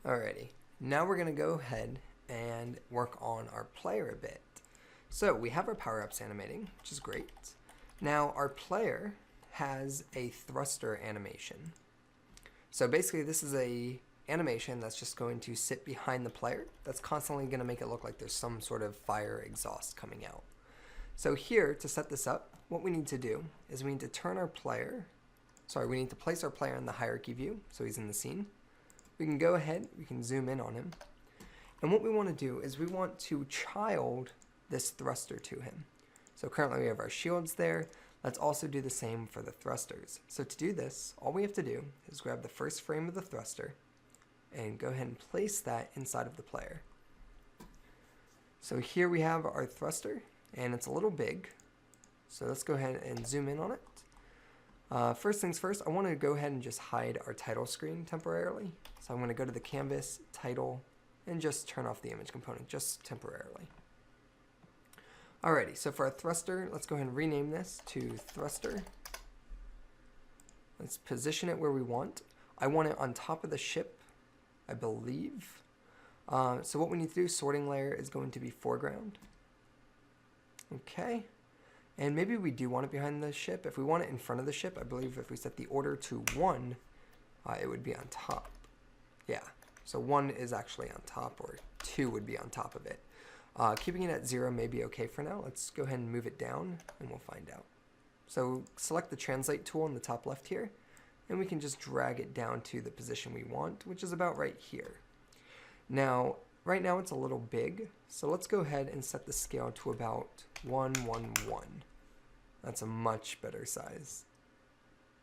Alrighty, now we're going to go ahead and work on our player a bit. So we have our power-ups animating, which is great. Now our player has a thruster animation. So basically this is a animation that's just going to sit behind the player that's constantly going to make it look like there's some sort of fire exhaust coming out. So here, to set this up, what we need to do is we need to we need to place our player in the hierarchy view, so he's in the scene. We can go ahead, we can zoom in on him. And what we want to do is we want to child this thruster to him. So currently we have our shields there. Let's also do the same for the thrusters. So to do this, all we have to do is grab the first frame of the thruster and go ahead and place that inside of the player. So here we have our thruster, and it's a little big. So let's go ahead and zoom in on it. First things first, I want to go ahead and just hide our title screen temporarily. So I'm going to go to the canvas, title, and just turn off the image component just temporarily. Alrighty, so for our thruster, let's go ahead and rename this to thruster. Let's position it where we want. I want it on top of the ship, I believe. So what we need to do, sorting layer is going to be foreground. Okay. And maybe we do want it behind the ship. If we want it in front of the ship, I believe if we set the order to 1, it would be on top. Yeah, so 1 is actually on top, or 2 would be on top of it. Keeping it at 0 may be okay for now. Let's go ahead and move it down, and we'll find out. So select the translate tool in the top left here, and we can just drag it down to the position we want, which is about right here. Now, right now it's a little big, so let's go ahead and set the scale to about 1, 1, 1. That's a much better size.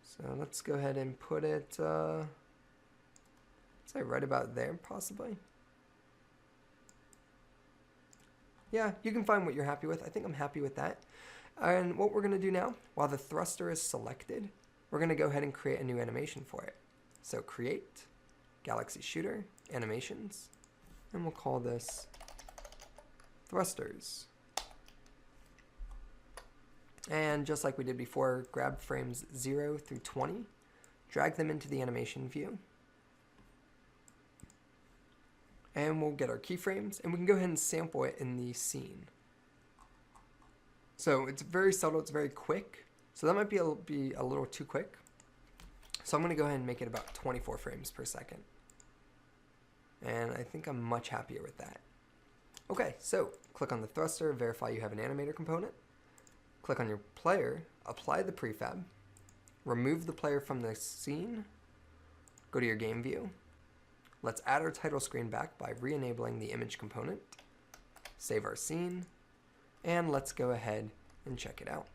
So let's go ahead and put it, say right about there, possibly. Yeah, you can find what you're happy with. I think I'm happy with that. And what we're going to do now, while the thruster is selected, we're going to go ahead and create a new animation for it. So create, Galaxy Shooter, animations, and we'll call this thrusters. And just like we did before, grab frames 0 through 20, drag them into the animation view, and we'll get our keyframes, and we can go ahead and sample it in the scene. So it's very subtle, it's very quick, so that might be a little too quick. So I'm going to go ahead and make it about 24 frames per second. And I think I'm much happier with that. Okay, so click on the thruster, verify you have an animator component. Click on your player, apply the prefab, remove the player from the scene, go to your game view. Let's add our title screen back by re-enabling the image component, save our scene, and let's go ahead and check it out.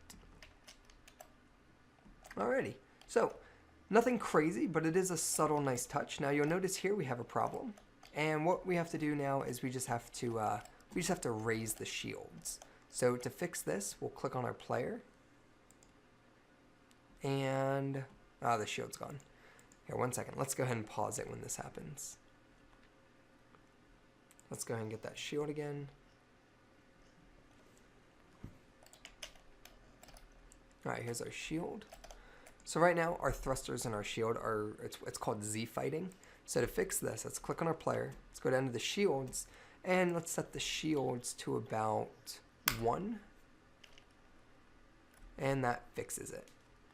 Alrighty, so nothing crazy, but it is a subtle, nice touch. Now you'll notice here we have a problem, and what we have to do now is we just have to raise the shields. So to fix this, we'll click on our player, and the shield's gone. Here, 1 second. Let's go ahead and pause it when this happens. Let's go ahead and get that shield again. All right, here's our shield. So right now, our thrusters and our shield are, it's called Z fighting. So to fix this, let's click on our player. Let's go down to the shields, and let's set the shields to about 1. And that fixes it.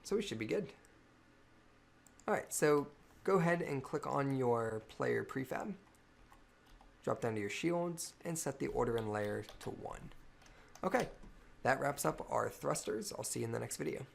So we should be good. Alright, so go ahead and click on your player prefab. Drop down to your shields and set the order and layer to 1. Okay, that wraps up our thrusters. I'll see you in the next video.